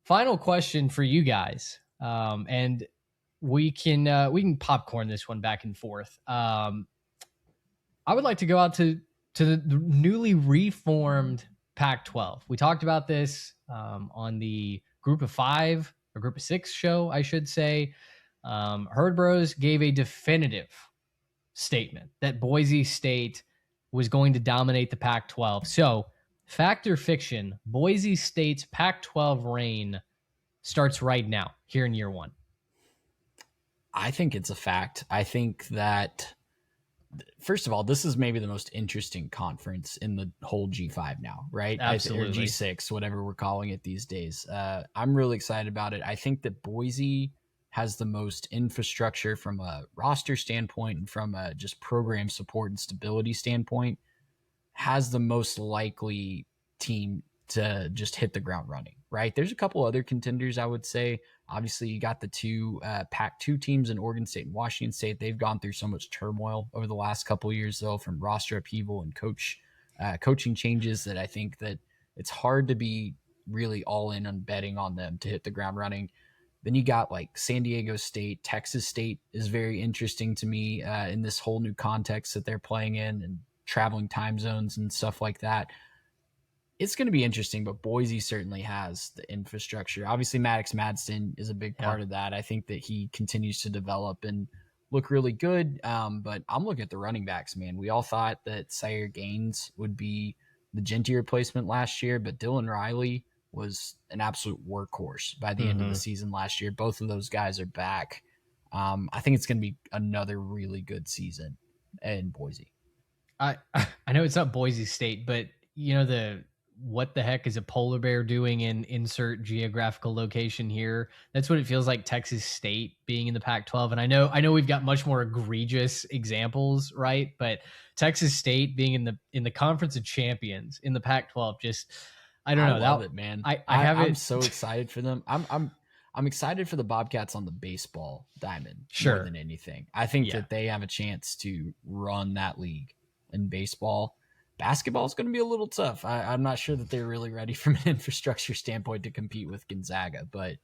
final question for you guys, and we can popcorn this one back and forth. I would like to go out to the newly reformed Pac-12. We talked about this on the Group of Five or Group of Six show, I should say. Herd Bros gave a definitive statement that Boise State was going to dominate the Pac-12. So, fact or fiction, Boise State's Pac-12 reign starts right now, here in year one. I think it's a fact. I think that, first of all, this is maybe the most interesting conference in the whole G5 now, right? Absolutely. Or G6, whatever we're calling it these days. I'm really excited about it. I think that Boise has the most infrastructure from a roster standpoint and from a just program support and stability standpoint, has the most likely team to just hit the ground running, right? There's a couple other contenders, I would say. Obviously, you got the two Pac-2 teams in Oregon State and Washington State. They've gone through so much turmoil over the last couple of years, though, from roster upheaval and coaching changes, that I think that it's hard to be really all in on betting on them to hit the ground running. Then you got like San Diego State. Texas State is very interesting to me in this whole new context that they're playing in and traveling time zones and stuff like that. It's going to be interesting, but Boise certainly has the infrastructure. Obviously, Maddox Madsen is a big part of that. I think that he continues to develop and look really good. But I'm looking at the running backs, man. We all thought that Sire Gaines would be the Genty replacement last year, but Dylan Riley was an absolute workhorse by the end of the season last year. Both of those guys are back. I think it's going to be another really good season in Boise. I know it's not Boise State, but you know what the heck is a polar bear doing in insert geographical location here? That's what it feels like Texas State being in the Pac-12. And I know we've got much more egregious examples, right? But Texas State being in the Conference of Champions in the Pac-12, just I don't know. I love it, man. I'm so excited for them. I'm excited for the Bobcats on the baseball diamond more than anything. I think that they have a chance to run that league in baseball. Basketball is going to be a little tough. I'm not sure that they're really ready from an infrastructure standpoint to compete with Gonzaga, but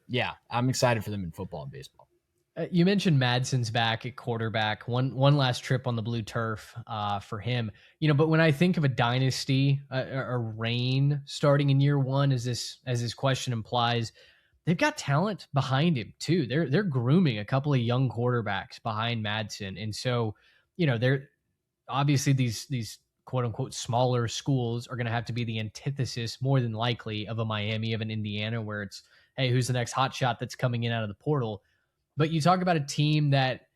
yeah, I'm excited for them in football and baseball. You mentioned Madsen's back at quarterback. One last trip on the blue turf for him. You know, but when I think of a dynasty, a reign starting in year one, as this question implies, they've got talent behind him too. They're grooming a couple of young quarterbacks behind Madsen, and so you know they're obviously these quote unquote smaller schools are going to have to be the antithesis more than likely of a Miami, of an Indiana, where it's, hey, who's the next hot shot that's coming in out of the portal? But you talk about a team that,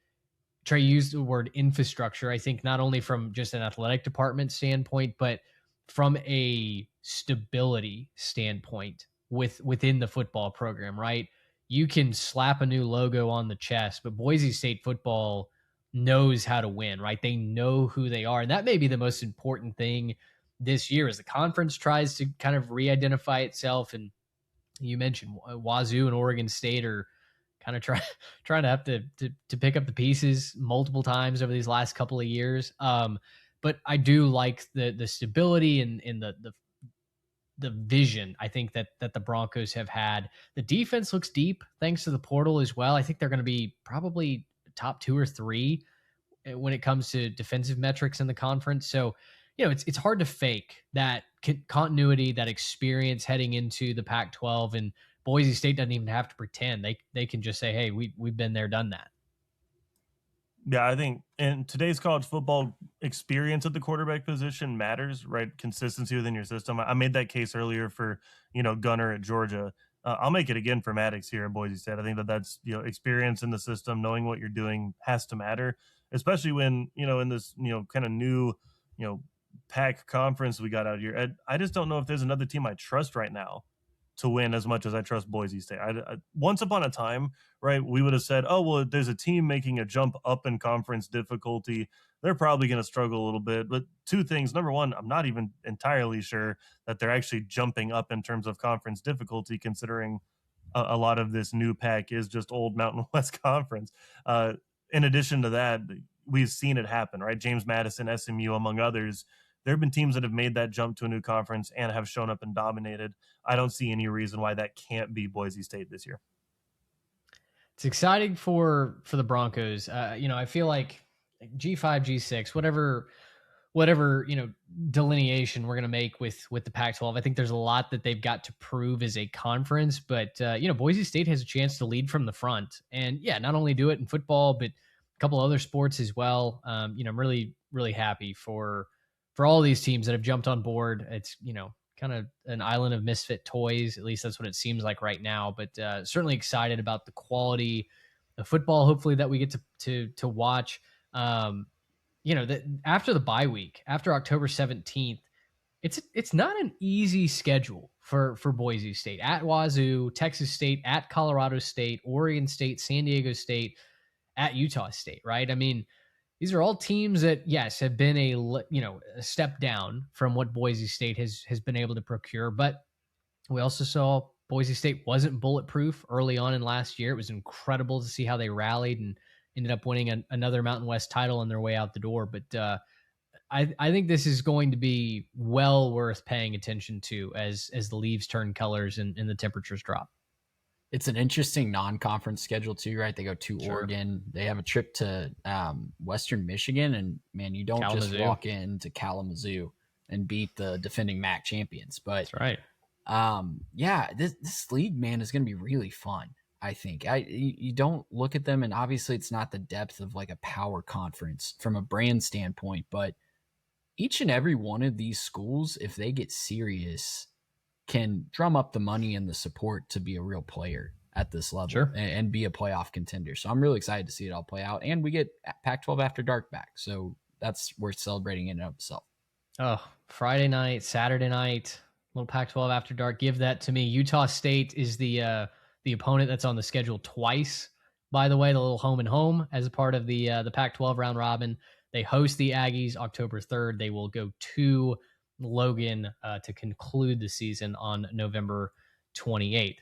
Trey used the word infrastructure, I think not only from just an athletic department standpoint, but from a stability standpoint within the football program, right? You can slap a new logo on the chest, but Boise State football knows how to win, right? They know who they are. And that may be the most important thing this year as the conference tries to kind of re-identify itself. And you mentioned Wazoo and Oregon State are kind of trying to have to pick up the pieces multiple times over these last couple of years. But I do like the stability and the vision I think that the Broncos have had. The defense looks deep thanks to the portal as well. I think they're going to be probably top 2 or 3 when it comes to defensive metrics in the conference. So, you know, it's hard to fake that continuity, that experience heading into the Pac-12, and Boise State doesn't even have to pretend. They can just say, hey, we've been there, done that. Yeah, I think in today's college football, experience at the quarterback position matters, right? Consistency within your system. I made that case earlier for, Gunner at Georgia. I'll make it again for Maddox here at Boise State. I think that's, experience in the system, knowing what you're doing has to matter, especially when, in this, kind of new, Pac conference we got out here. I just don't know if there's another team I trust right now to win as much as I trust Boise State. Once upon a time, right, we would have said, oh, well, there's a team making a jump up in conference difficulty. They're probably going to struggle a little bit. But two things. Number one, I'm not even entirely sure that they're actually jumping up in terms of conference difficulty, considering a lot of this new Pac is just old Mountain West Conference. In addition to that, we've seen it happen, right? James Madison, SMU, among others, There have been teams that have made that jump to a new conference and have shown up and dominated. I don't see any reason why that can't be Boise State this year. It's exciting for the Broncos. I feel like G5, G6, whatever delineation we're going to make with the Pac-12. I think there's a lot that they've got to prove as a conference, but Boise State has a chance to lead from the front, and not only do it in football, but a couple other sports as well. I'm really, really happy for all these teams that have jumped on board. It's kind of an island of misfit toys. At least that's what it seems like right now. But certainly excited about the quality of football. Hopefully that we get to watch. That after the bye week, after October 17th, it's not an easy schedule for Boise State. At Wazoo, Texas State, at Colorado State, Oregon State, San Diego State, at Utah State, right? I mean, these are all teams that, yes, have been a step down from what Boise State has been able to procure. But we also saw Boise State wasn't bulletproof early on in last year. It was incredible to see how they rallied and ended up winning another Mountain West title on their way out the door. But I think this is going to be well worth paying attention to as the leaves turn colors and the temperatures drop. It's an interesting non-conference schedule too, right? They go to Oregon. They have a trip to Western Michigan, and man, you don't just walk into Kalamazoo and beat the defending MAC champions. But that's right. This league, man, is going to be really fun. I think you don't look at them, and obviously it's not the depth of like a power conference from a brand standpoint, but each and every one of these schools, if they get serious, can drum up the money and the support to be a real player at this level and be a playoff contender. So I'm really excited to see it all play out. And we get Pac-12 After Dark back. So that's worth celebrating in and of itself. Oh, Friday night, Saturday night, little Pac-12 After Dark. Give that to me. Utah State is the opponent that's on the schedule twice, by the way, the little home and home as a part of the Pac-12 round robin. They host the Aggies October 3rd. They will go to Logan to conclude the season on November 28th.